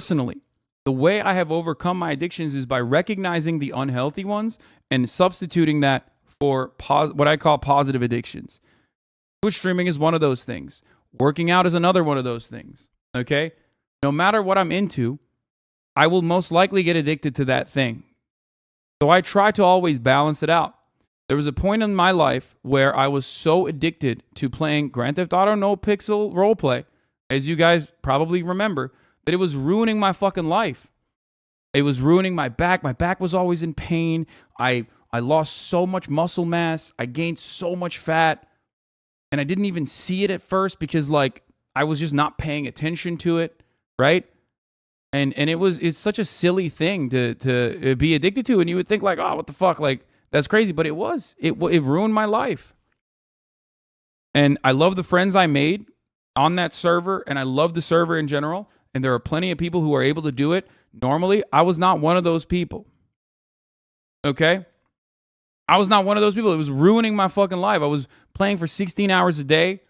Personally, the way I have overcome my addictions is by recognizing the unhealthy ones and substituting that for what I call positive addictions. Twitch streaming is one of those things. Working out is another one of those things. Okay? No matter what I'm into, I will most likely get addicted to that thing. So I try to always balance it out. There was a point in my life where I was so addicted to playing Grand Theft Auto NoPixel roleplay, as you guys probably remember, that it was ruining my fucking life. It was ruining my back. My back was always in pain. I lost so much muscle mass. I gained so much fat. And I didn't even see it at first because, like, I was just not paying attention to it, right? And it's such a silly thing to be addicted to. And you would think, like, oh, what the fuck? Like, that's crazy. But it ruined my life. And I love the friends I made on that server. And I love the server in general. And there are plenty of people who are able to do it. Normally, I was not one of those people. Okay? I was not one of those people. It was ruining my fucking life. I was playing for 16 hours a day.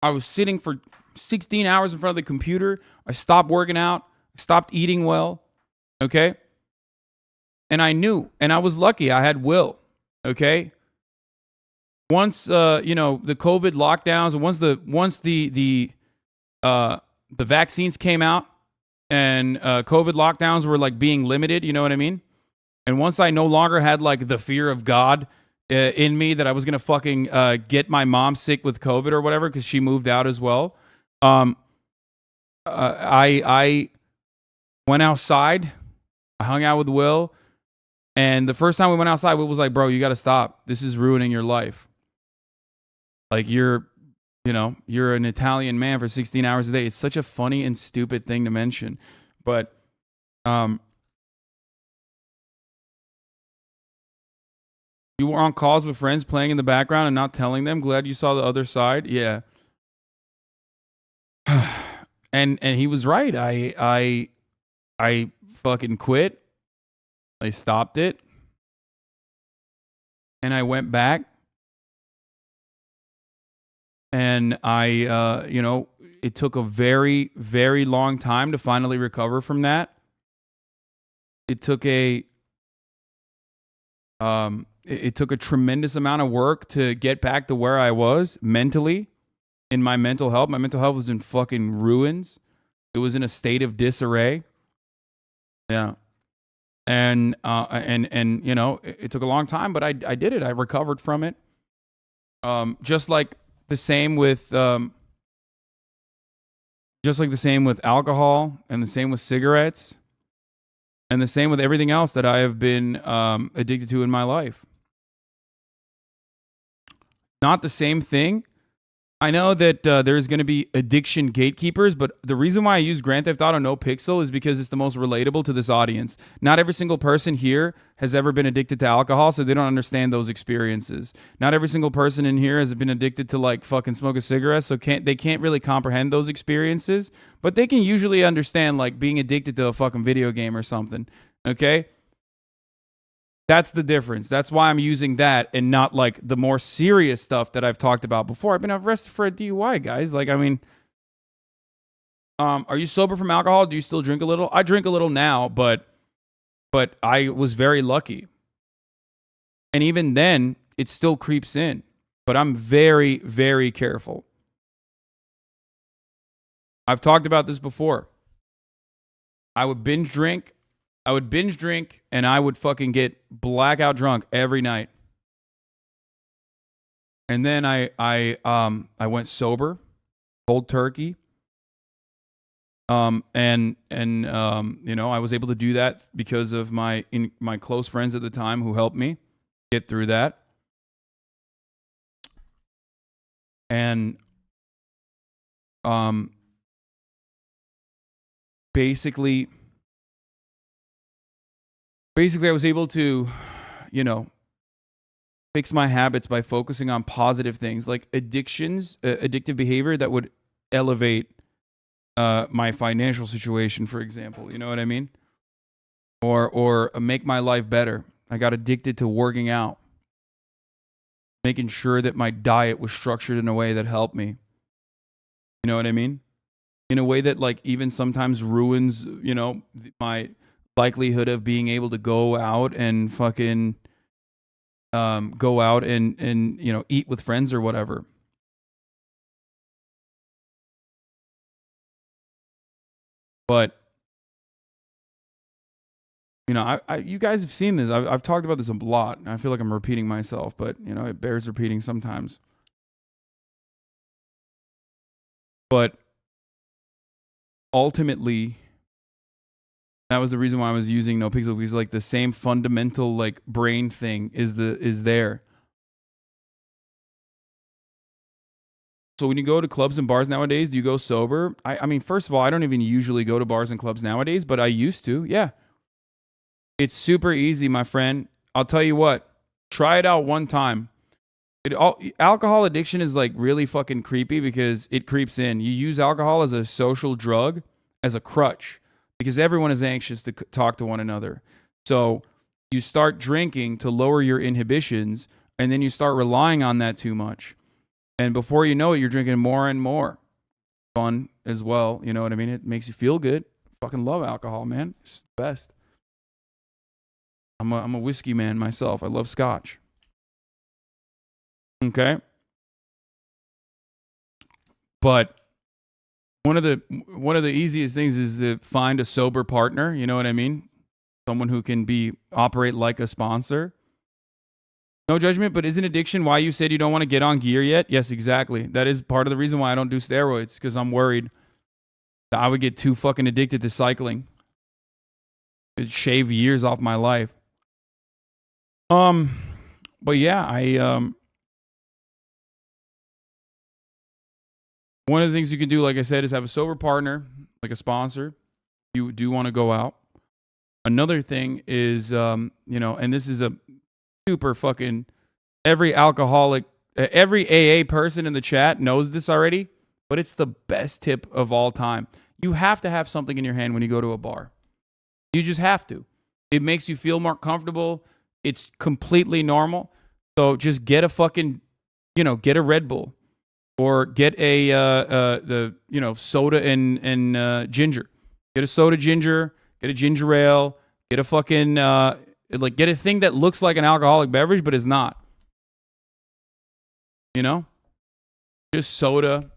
I was sitting for 16 hours in front of the computer. I stopped working out. I stopped eating well. Okay? And I knew. And I was lucky. I had will. Okay? Once, the COVID lockdowns, and once the vaccines came out and COVID lockdowns were like being limited, you know what I mean? And once I no longer had like the fear of God in me that I was going to fucking get my mom sick with COVID or whatever because she moved out as well, I went outside. I hung out with Will. And the first time we went outside, Will was like, bro, you got to stop. This is ruining your life. Like you're an Italian man for 16 hours a day. It's such a funny and stupid thing to mention. But you were on calls with friends playing in the background and not telling them. Glad you saw the other side. Yeah. And he was right. I fucking quit. I stopped it. And I went back. And it took a very, very long time to finally recover from that. It took a tremendous amount of work to get back to where I was mentally in my mental health. My mental health was in fucking ruins. It was in a state of disarray. Yeah. And it took a long time, but I did it. I recovered from it. Just like the same with alcohol, and the same with cigarettes, and the same with everything else that I have been addicted to in my life. Not the same thing. I know that there's going to be addiction gatekeepers, but the reason why I use Grand Theft Auto NoPixel is because it's the most relatable to this audience. Not every single person here has ever been addicted to alcohol, so they don't understand those experiences. Not every single person in here has been addicted to like fucking smoke a cigarette, so they can't really comprehend those experiences, but they can usually understand like being addicted to a fucking video game or something. Okay? That's the difference. That's why I'm using that and not like the more serious stuff that I've talked about before. I've been arrested for a DUI, guys. Like, I mean, are you sober from alcohol? Do you still drink a little? I drink a little now, but I was very lucky. And even then, it still creeps in. But I'm very, very careful. I've talked about this before. I would binge drink, and I would fucking get blackout drunk every night. And then I went sober, cold turkey. I was able to do that because of my close friends at the time who helped me get through that. And basically I was able to, fix my habits by focusing on positive things like addictive behavior that would elevate my financial situation, for example. You know what I mean? Or make my life better. I got addicted to working out, making sure that my diet was structured in a way that helped me. You know what I mean? in a way that like even sometimes ruins, you know, my likelihood of being able to go out and fucking go out and you know, eat with friends or whatever. But you know, you guys have seen this. I've talked about this a lot. I feel like I'm repeating myself, but you know, it bears repeating sometimes. But ultimately, that was the reason why I was using NoPixel, because like the same fundamental like brain thing is there. So when you go to clubs and bars nowadays, do you go sober? I mean, first of all, I don't even usually go to bars and clubs nowadays, but I used to. Yeah. It's super easy, my friend. I'll tell you what. Try it out one time. Alcohol addiction is like really fucking creepy because it creeps in. You use alcohol as a social drug, as a crutch, because everyone is anxious to talk to one another. So you start drinking to lower your inhibitions, and then you start relying on that too much. And before you know it, you're drinking more and more. Fun as well. You know what I mean? It makes you feel good. Fucking love alcohol, man. It's the best. I'm a whiskey man myself. I love scotch. Okay. But one of the easiest things is to find a sober partner, you know what I mean? Someone who can operate like a sponsor. No judgment, but isn't addiction why you said you don't want to get on gear yet? Yes, exactly. That is part of the reason why I don't do steroids, because I'm worried that I would get too fucking addicted to cycling. It'd shave years off my life. But yeah, one of the things you can do, like I said, is have a sober partner, like a sponsor. You do want to go out. Another thing is, you know, and this is a super fucking, every alcoholic, every AA person in the chat knows this already, but it's the best tip of all time. You have to have something in your hand when you go to a bar. You just have to. It makes you feel more comfortable. It's completely normal. So just get a fucking, you know, get a Red Bull, or get a you know, soda and ginger. Get a soda ginger, get a ginger ale, get a fucking like get a thing that looks like an alcoholic beverage but is not. You know? Just soda.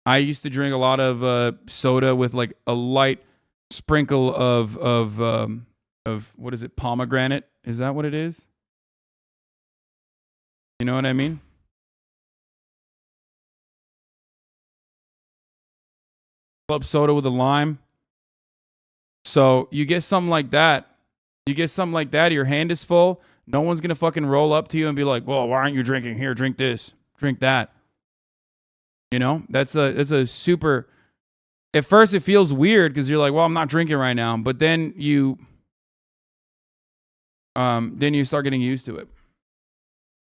I used to drink a lot of soda with like a light sprinkle of what is it? Pomegranate. Is that what it is? You know what I mean? Club soda with a lime. So you get something like that. You get something like that. Your hand is full. No one's going to fucking roll up to you and be like, well, why aren't you drinking? Here, drink this, drink that. You know, that's a super, at first it feels weird because you're like, well, I'm not drinking right now. But then you start getting used to it.